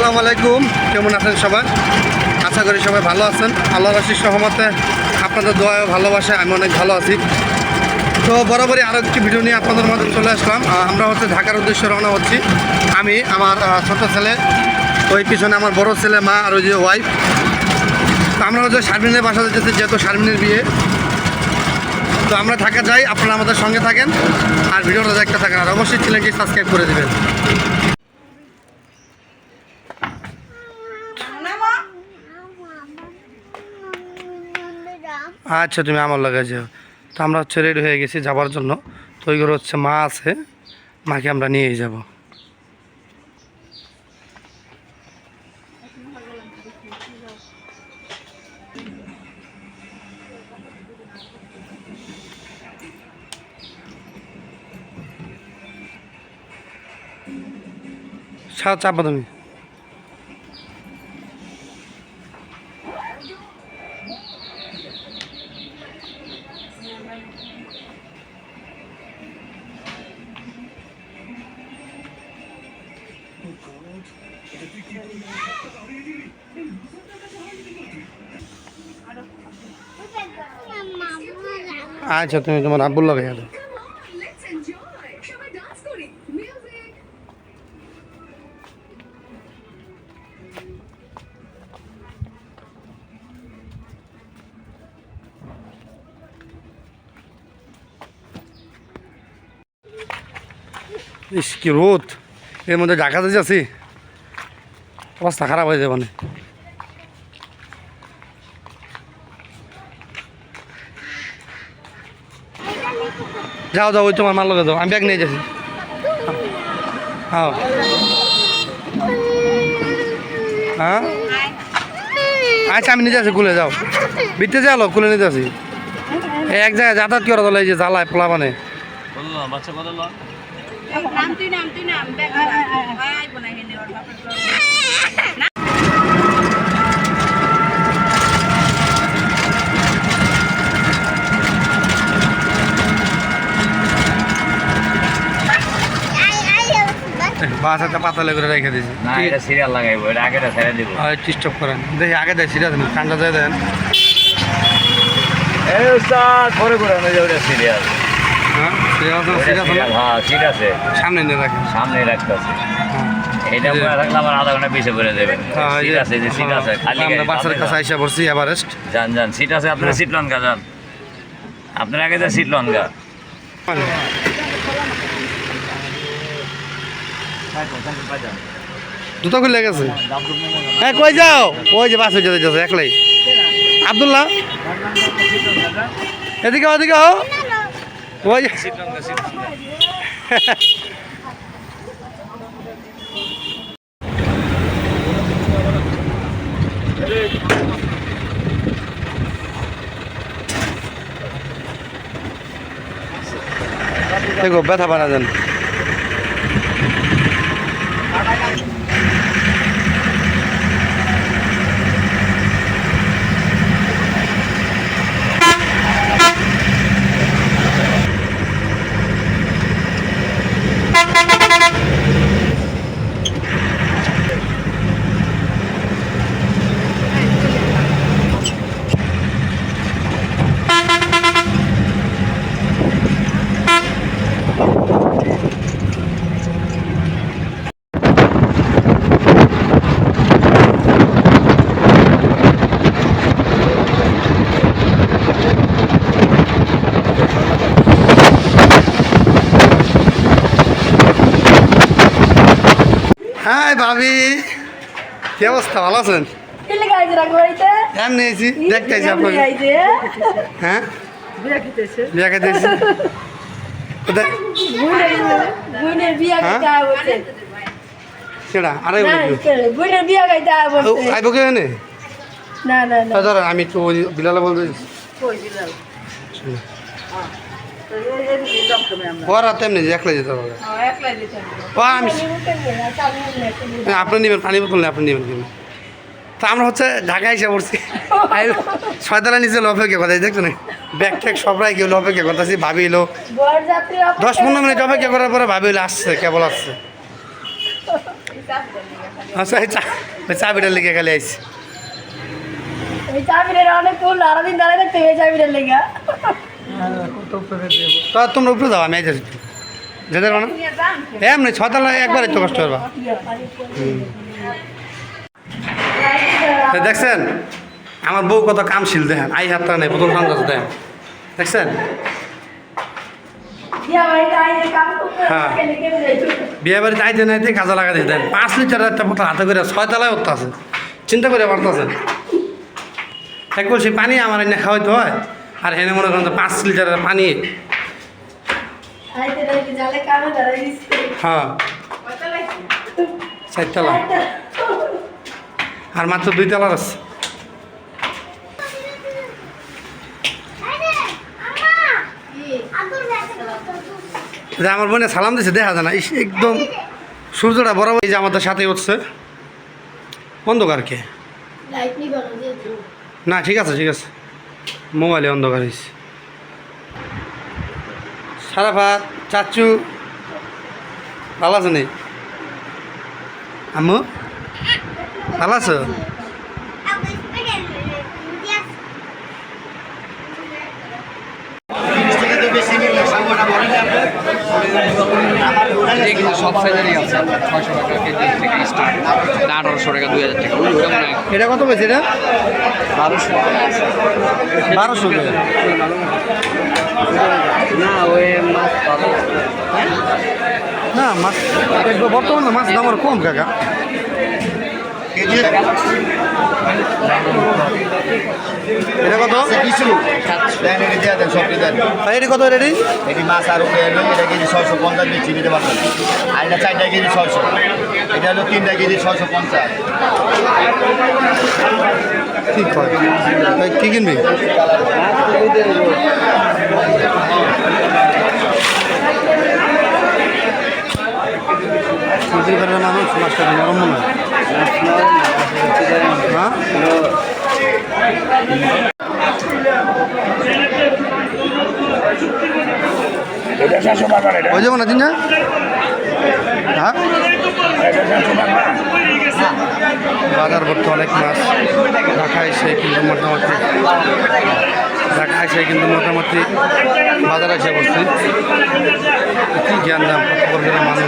আসসালামু আলাইকুম, কেমন আছেন সবাই? আশা করি সবাই ভালো আছেন। আল্লাহর আশিস রহমতে আপনাদের দোয়া ও ভালোবাসায় আমি অনেক ভালো আছি। তো বরাবরই আরও একটি ভিডিও নিয়ে আপনাদের মাঝে চলে আসলাম। আমরা ঢাকার উদ্দেশ্যে রওনা হচ্ছি। আমি, আমার ছোটো ছেলে, ওই পিছনে আমার বড় ছেলে, মা আর ওই যে ওয়াইফ। তো আমরা শারমিনের বাসাতে যেতে, যেহেতু শারমিনের বিয়ে, তো আমরা ঢাকা যাই। আপনারা আমাদের সঙ্গে থাকেন আর ভিডিওটা দেখতে থাকেন, আর অবশ্যই চ্যানেলটি সাবস্ক্রাইব করে দেবেন। আচ্ছা, তুমি আমার লাগে যাও। তো আমরা রেডি হয়ে গেছি যাবার জন্য। তো ওই ঘরে মা আছে, মাকে আমরা নিয়েই যাব। চাপা তুমি। আচ্ছা, তুমি তোমার আব্বুর লাগে যাও। ইস, কি রোদ! এর মধ্যে ঢাকাতে যাচ্ছি, অবস্থা খারাপ হয়ে যাবে। যাও যাও, ওই তোমার মাল লগে যাও, আমি ব্যাগ নিয়ে যাচ্ছি। হ্যাঁ হ্যাঁ, আচ্ছা, আমি নিয়ে যাচ্ছি, খুলে যাও। বিটতে যাও, খুলে নিয়ে যাচ্ছি। এক জায়গায় যাতায়াত করা দল, এই যে জ্বালায় পোলা মানে। বাসাটা পাতালে করে রেখে দিয়েছি। না, এটা সিরিয়াল লাগাইবো, এটা আগেটা ছেড়ে দিব। স্টপ করেন, দেখি আগে দেয় সিরিয়াল ঠান্ডা যায় দেন। এই উস্তাদ পরে করে আমি ওটা সিরিয়াল। হ্যাঁ, সিরিয়াল হ্যাঁ, সিট আছে, সামনে নিয়ে রাখেন, সামনে রাখতেছে। এটা পরে থাকলে আমার আধা ঘন্টা পিছিয়ে করে দেবেন। সিট আছে, যে সিট আছে খালি। আমরা বাসের কাছে আইসা পড়ছি, এভারেস্ট। যান যান, সিট আছে, আপনারা সিট লন গা, যান আপনার আগে যা সিট লন গা। জুতো খুলে গেছে। হ্যাঁ, কই যাও? ওই যে বাস হয়ে যেতে যাচ্ছে একলাই। আব্দুল্লাহ, এদিকে ওদিকে হো। ওই দেখো, ব্যথা বানা দেন। হাই ভাবি, কি অবস্থা? ভালো আছেন? এমনি দেখতে আইছি আপনাকে। হ্যাঁ, বিয়া খাইতেছি। সেটা আরে আইব কে এনে? ধর, আমি তো বিলালে বলতে ওরা তেমনি একলাই যেতে হবে। আপনি নেবেন পানি বোতল নেই, আপনি নেবেন কেন? তা আমরা ঢাকায় এসে পড়ছি। ছয়তলা নিচে অপেক্ষা কথা দেখছো না, ব্যাগ ট্যাগ সব রাই গেলো, অপেক্ষা করতেছি। ভাবি এলো 10-15 মিনিট অপেক্ষা করার পরে ভাবি এলো আসছে, কেবল আসছে। আচ্ছা ওই চাবিটার লেগে খালি আইসি এই চাবিটার অনেক ফুল সারাদিন দাঁড়ায় থাকতে এই চাবিটার লেগা তো তোমরা উপরে যাও আমি আইতেছি যেতে পারো না এমনি ছতলা একবারই তো কষ্ট করবা তো দেখছেন আমার বউ কত কামশীল দেখেন আই হাতটা নেই প্রথম কাম করছে দেখেন দেখছেন হ্যাঁ বিয়ে বাড়িতে আইতে নাইতে কাজে লাগা দিয়ে দেন 5 লিটার একটা বোতল হাতে করে 6 তলায় উঠতে আছে চিন্তা করে পারতেছেন এক বলছি পানি আমার এনে খাওয়াইতে হয় আর হেনে মনে করেন 5 লিটারের পানি হ্যাঁ 4 তলা আর মাত্র 2 তলার আছে যে আমার বোনে সালাম দিছে দেখা যায় না একদম সূর্যটা বরাবর এই যে আমাদের সাথে উঠছে অন্ধকারকে না ঠিক আছে মোবাইলে অন্ধকার হয়েছে সারাফাত চাচু ভালো আছে নেই আম্মু ভালো আছো সব সাইজেরই আছে 600 টাকা কেজি থেকে স্টার্ট 1800 টাকা 2000 টাকা ওই মনে হয় এটা কত পেয়েছে এটা 1200 টাকা না ওই মাছ পাবো না মাছ বর্তমানে মাছ দাম আর কম কাকা এটা কত এটা কত রেডি এটি মাছ আর এটা কেজি 650 দিচ্ছি দিতে পারবেন আর এটা 4টা কেজি 600 এটা হলো 3টা কেজি 650 ঠিক হয় কি কিনবি মানুষ মাছটা নরম মনে হয় হ্যাঁ ওই যাবো না দিন হ্যাঁ বাজার ভর্তি অনেক মাছ ঢাকায় এসে কিন্তু মোটামুটি বাজারে এসে বসছি কি জ্ঞান দাম কত বর্গের মানুষ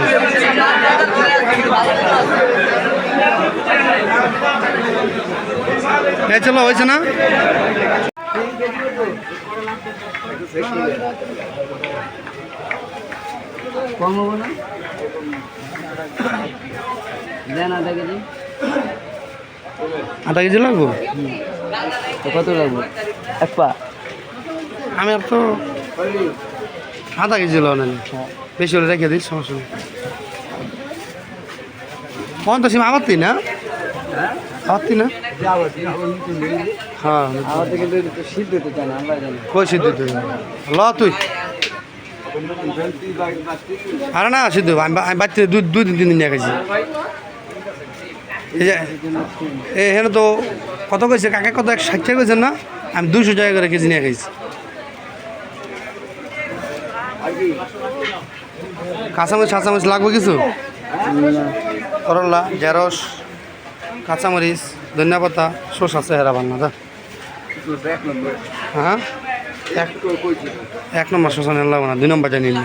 এই চলো হয়েছে না কম হবে না দেন আধা কেজি 1/2 কেজি লাগবো তো কত লাগবে এক পা আমি আর তো 1/2 কেজি লো নেন বেশি হলে রেখে দিই সমস্যা নেই কোন তো সীমা আবাত্তি না আবাত্তি না হ্যাঁ আমাদের কিন্তু সিদ্ধ হতে চায় না আমরা জানি কই সিদ্ধ তুই ল তুই আরে না সিদ্ধ আমি বাচ্চা 2-3 দিন নিয়ে গেছি এখানে তো কত কইছে কাকা কত 160 টাকা কইছেন না আমি 200 টাকা করে কেজি নিয়ে গেছি কাঁচামরিচ লাগবে কিছু করলা ঢেঁড়স কাঁচামরিচ ধনিয়া পাতা শসা চেহারা বান্না দা হ্যাঁ 1 নম্বর শসা নিয়ে লাগবে না 2 নম্বরটা নিন